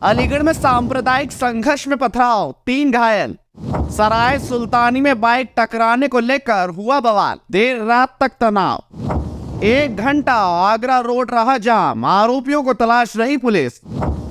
अलीगढ़ में सांप्रदायिक संघर्ष में पथराव, 3 घायल। सराय सुल्तानी में बाइक टकराने को लेकर हुआ बवाल, देर रात तक तनाव। 1 घंटा आगरा रोड रहा जाम, आरोपियों को तलाश रही पुलिस।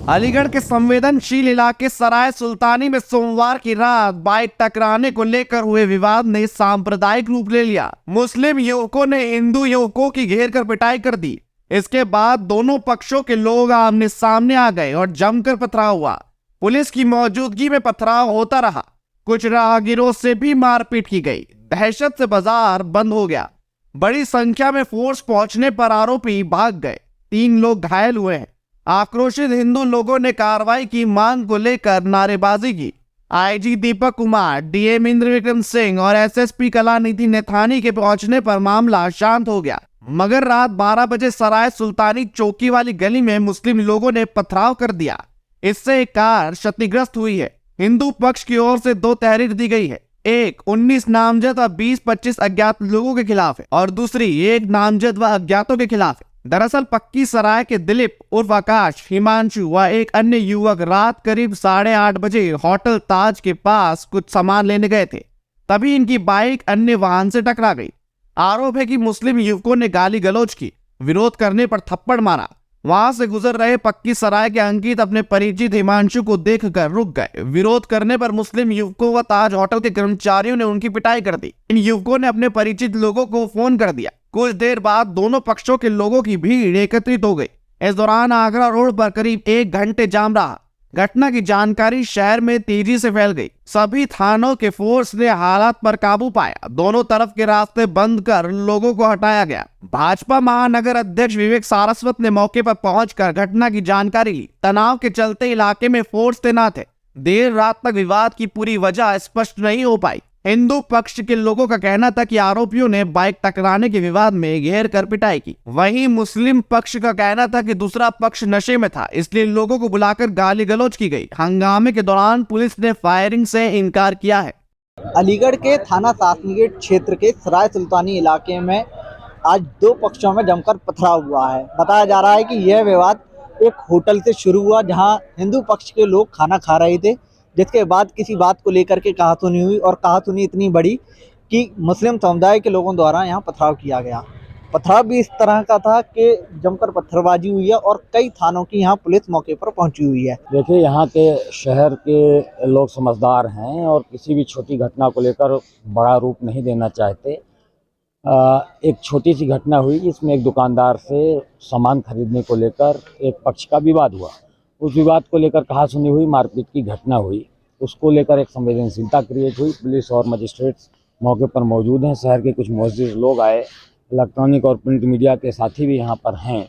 अलीगढ़ के संवेदनशील इलाके सराय सुल्तानी में सोमवार की रात बाइक टकराने को लेकर हुए विवाद ने सांप्रदायिक रूप ले लिया। मुस्लिम युवकों ने हिंदू युवकों की घेर कर पिटाई कर दी। इसके बाद दोनों पक्षों के लोग आमने सामने आ गए और जमकर पथराव हुआ। पुलिस की मौजूदगी में पथराव होता रहा। कुछ राहगीरों से भी मारपीट की गई। दहशत से बाजार बंद हो गया। बड़ी संख्या में फोर्स पहुंचने पर आरोपी भाग गए। 3 लोग घायल हुए हैं। आक्रोशित हिंदू लोगों ने कार्रवाई की मांग को लेकर नारेबाजी की। आईजी दीपक कुमार, डीएम इंद्र विक्रम सिंह और एसएसपी कलानिधि नेथानी के पहुंचने पर मामला शांत हो गया। मगर रात 12 बजे सराय सुल्तानी चौकी वाली गली में मुस्लिम लोगों ने पथराव कर दिया। इससे एक कार क्षतिग्रस्त हुई है। हिंदू पक्ष की ओर से 2 तहरीर दी गई है। एक 19 नामजद और 20-25 अज्ञात लोगों के खिलाफ है और दूसरी 1 नामजद व अज्ञातों के खिलाफ है। दरअसल पक्की सराय के दिलीप उर्फ आकाश, हिमांशु व एक अन्य युवक रात करीब 8:30 बजे होटल ताज के पास कुछ सामान लेने गए थे। तभी इनकी बाइक अन्य वाहन से टकरा गई। आरोप है कि मुस्लिम युवकों ने गाली गलौज की, विरोध करने पर थप्पड़ मारा। वहां से गुजर रहे पक्की सराय के अंकित अपने परिचित हिमांशु को देखकर रुक गए। विरोध करने पर मुस्लिम युवकों व ताज होटल के कर्मचारियों ने उनकी पिटाई कर दी। इन युवकों ने अपने परिचित लोगों को फोन कर दिया। कुछ देर बाद दोनों पक्षों के लोगों की भीड़ एकत्रित हो गई। इस दौरान आगरा रोड पर करीब 1 घंटे जाम रहा। घटना की जानकारी शहर में तेजी से फैल गई। सभी थानों के फोर्स ने हालात पर काबू पाया। दोनों तरफ के रास्ते बंद कर लोगों को हटाया गया। भाजपा महानगर अध्यक्ष विवेक सारस्वत ने मौके पर पहुंचकर घटना की जानकारी ली। तनाव के चलते इलाके में फोर्स तैनात है। देर रात तक विवाद की पूरी वजह स्पष्ट नहीं हो पाई। हिंदू पक्ष के लोगों का कहना था कि आरोपियों ने बाइक टकराने के विवाद में घेर कर पिटाई की। वहीं मुस्लिम पक्ष का कहना था कि दूसरा पक्ष नशे में था, इसलिए लोगों को बुलाकर गाली गलौज की गई। हंगामे के दौरान पुलिस ने फायरिंग से इनकार किया है। अलीगढ़ के थाना शासनीगेट क्षेत्र के सराय सुल्तानी इलाके में आज 2 पक्षों में जमकर पथराव हुआ है। बताया जा रहा है कि यह विवाद एक होटल से शुरू हुआ, जहां हिंदू पक्ष के लोग खाना खा रहे थे, जिसके बाद किसी बात को लेकर के कहासुनी हुई और कहासुनी इतनी बड़ी कि मुस्लिम समुदाय के लोगों द्वारा यहां पथराव किया गया। पथराव भी इस तरह का था कि जमकर पत्थरबाजी हुई है और कई थानों की यहां पुलिस मौके पर पहुंची हुई है। देखिए, यहाँ के शहर के लोग समझदार हैं और किसी भी छोटी घटना को लेकर बड़ा रूप नहीं देना चाहते। एक छोटी सी घटना हुई जिसमें एक दुकानदार से सामान खरीदने को लेकर एक पक्ष का विवाद हुआ। उस विवाद को लेकर कहासुनी हुई, मारपीट की घटना हुई। उसको लेकर एक संवेदनशीलता क्रिएट हुई। पुलिस और मजिस्ट्रेट्स मौके पर मौजूद हैं। शहर के कुछ मुअज़्ज़िज़ लोग आए, इलेक्ट्रॉनिक और प्रिंट मीडिया के साथी भी यहाँ पर हैं।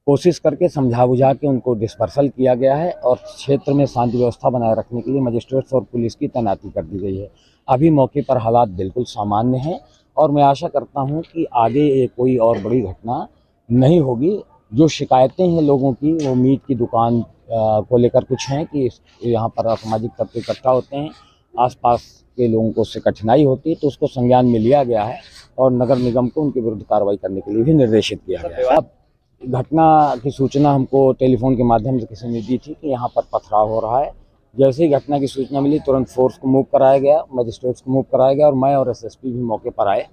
कोशिश करके समझा बुझा के उनको डिस्पर्सल किया गया है और क्षेत्र में शांति व्यवस्था बनाए रखने के लिए मजिस्ट्रेट्स और पुलिस की तैनाती कर दी गई है। अभी मौके पर हालात बिल्कुल सामान्य हैं और मैं आशा करता हूँ कि आगे कोई और बड़ी घटना नहीं होगी। जो शिकायतें हैं लोगों की, वो मीट की दुकान को लेकर कुछ हैं कि यहाँ पर असामाजिक तत्व इकट्ठा होते हैं, आसपास के लोगों को उससे कठिनाई होती है, तो उसको संज्ञान में लिया गया है और नगर निगम को उनके विरुद्ध कार्रवाई करने के लिए भी निर्देशित किया गया है। अब घटना की सूचना हमको टेलीफोन के माध्यम से किसी ने दी थी कि यहाँ पर पथराव हो रहा है। जैसे ही घटना की सूचना मिली, तुरंत फोर्स को मूव कराया गया, मजिस्ट्रेट्स को मूव कराया गया और मैं और एसएसपी भी मौके पर आए।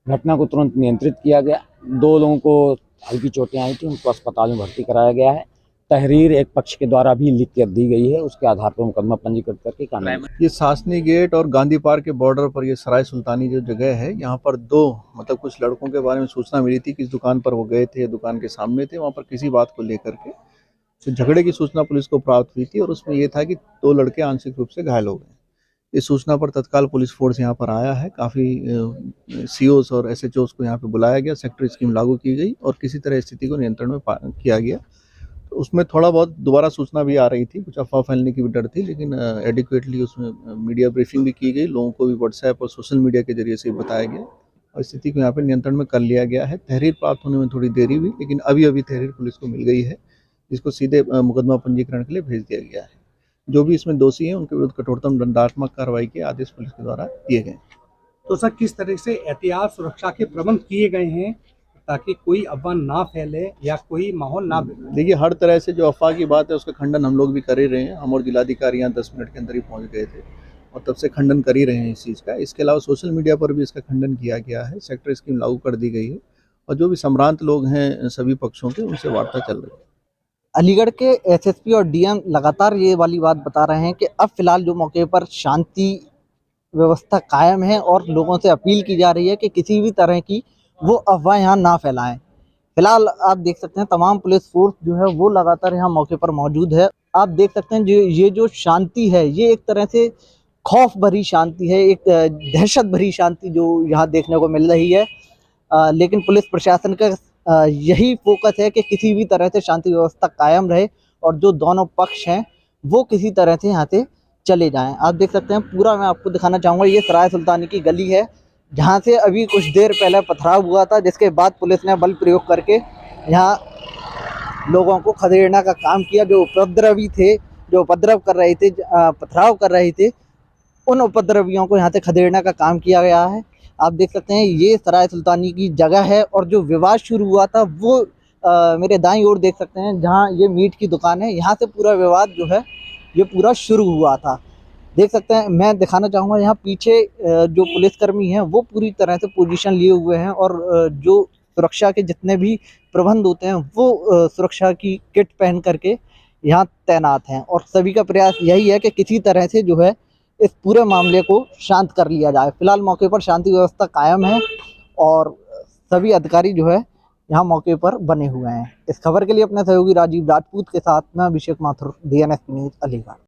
घटना को तुरंत नियंत्रित किया गया। 2 लोगों को हल्की चोटें आई थी, उनको अस्पताल में भर्ती कराया गया है। तहरीर एक पक्ष के द्वारा भी लिख कर दी गई है, उसके आधार पर मुकदमा पंजीकृत करके कानून। ये शासनी गेट और गांधी पार्क के बॉर्डर पर ये सराय सुल्तानी जो जगह है, यहाँ पर 2 कुछ लड़कों के बारे में सूचना मिली थी कि इस दुकान पर वो गए थे, दुकान के सामने थे, वहाँ पर किसी बात को लेकर के तो झगड़े की सूचना पुलिस को प्राप्त हुई थी और उसमें ये था कि 2 लड़के आंशिक रूप से घायल हो गए। इस सूचना पर तत्काल पुलिस फोर्स यहाँ पर आया है। काफ़ी सीओस और एसएचओस को यहाँ पे बुलाया गया, सेक्टर स्कीम लागू की गई और किसी तरह स्थिति को नियंत्रण में किया गया। तो उसमें थोड़ा बहुत दोबारा सूचना भी आ रही थी, कुछ अफवाह फैलने की भी डर थी, लेकिन एडिक्वेटली उसमें मीडिया ब्रीफिंग भी की गई, लोगों को भी व्हाट्सएप और सोशल मीडिया के जरिए से बताया गया और स्थिति को यहाँ पे नियंत्रण में कर लिया गया है। तहरीर प्राप्त होने में थोड़ी देरी हुई, लेकिन अभी तहरीर पुलिस को मिल गई है, जिसको सीधे मुकदमा पंजीकरण के लिए भेज दिया गया है। जो भी इसमें दोषी हैं उनके विरुद्ध कठोरतम दंडात्मक कार्रवाई के आदेश पुलिस के द्वारा दिए गए। तो सर, किस तरह से एहतियात सुरक्षा के प्रबंध किए गए हैं ताकि कोई अफवाह ना फैले या कोई माहौल ना बिगड़े। देखिए, हर तरह से जो अफवाह की बात है उसका खंडन हम लोग भी कर ही रहे हैं। हम और जिलाधिकारी यहाँ 10 मिनट के अंदर ही पहुँच गए थे और तब से खंडन कर ही रहे हैं इस चीज़ का। इसके अलावा सोशल मीडिया पर भी इसका खंडन किया गया है। सेक्टर स्कीम लागू कर दी गई है और जो भी संभ्रांत लोग हैं सभी पक्षों के, उनसे वार्ता चल रही है। अलीगढ़ के एसएसपी और डीएम लगातार ये वाली बात बता रहे हैं कि अब फिलहाल जो मौके पर शांति व्यवस्था कायम है और लोगों से अपील की जा रही है कि किसी भी तरह की वो अफवाह यहाँ ना फैलाएं। फिलहाल आप देख सकते हैं तमाम पुलिस फोर्स जो है वो लगातार यहाँ मौके पर मौजूद है। आप देख सकते हैं ये जो शांति है ये एक तरह से खौफ भरी शांति है, एक दहशत भरी शांति जो यहाँ देखने को मिल रही है। लेकिन पुलिस प्रशासन का यही फोकस है कि किसी भी तरह से शांति व्यवस्था कायम रहे और जो दोनों पक्ष हैं वो किसी तरह से यहाँ से चले जाएं। आप देख सकते हैं पूरा मैं आपको दिखाना चाहूँगा, ये सराय सुल्तानी की गली है जहाँ से अभी कुछ देर पहले पथराव हुआ था, जिसके बाद पुलिस ने बल प्रयोग करके यहाँ लोगों को खदेड़ने का काम किया। जो उपद्रवी थे, जो उपद्रव कर रहे थे, पथराव कर रहे थे, उन उपद्रवियों को यहाँ से खदेड़ने का काम किया गया है। आप देख सकते हैं ये सराय सुल्तानी की जगह है और जो विवाद शुरू हुआ था वो मेरे दाईं ओर देख सकते हैं जहाँ ये मीट की दुकान है, यहाँ से पूरा विवाद जो है ये पूरा शुरू हुआ था। देख सकते हैं, मैं दिखाना चाहूँगा यहाँ पीछे जो पुलिसकर्मी हैं वो पूरी तरह से पोजीशन लिए हुए हैं और जो सुरक्षा के जितने भी प्रबंध होते हैं वो सुरक्षा की किट पहन करके यहाँ तैनात हैं और सभी का प्रयास यही है कि किसी तरह से जो है इस पूरे मामले को शांत कर लिया जाए। फिलहाल मौके पर शांति व्यवस्था कायम है और सभी अधिकारी जो है यहाँ मौके पर बने हुए हैं। इस खबर के लिए अपने सहयोगी राजीव राजपूत के साथ मैं अभिषेक माथुर, DNS न्यूज़, अलीगढ़।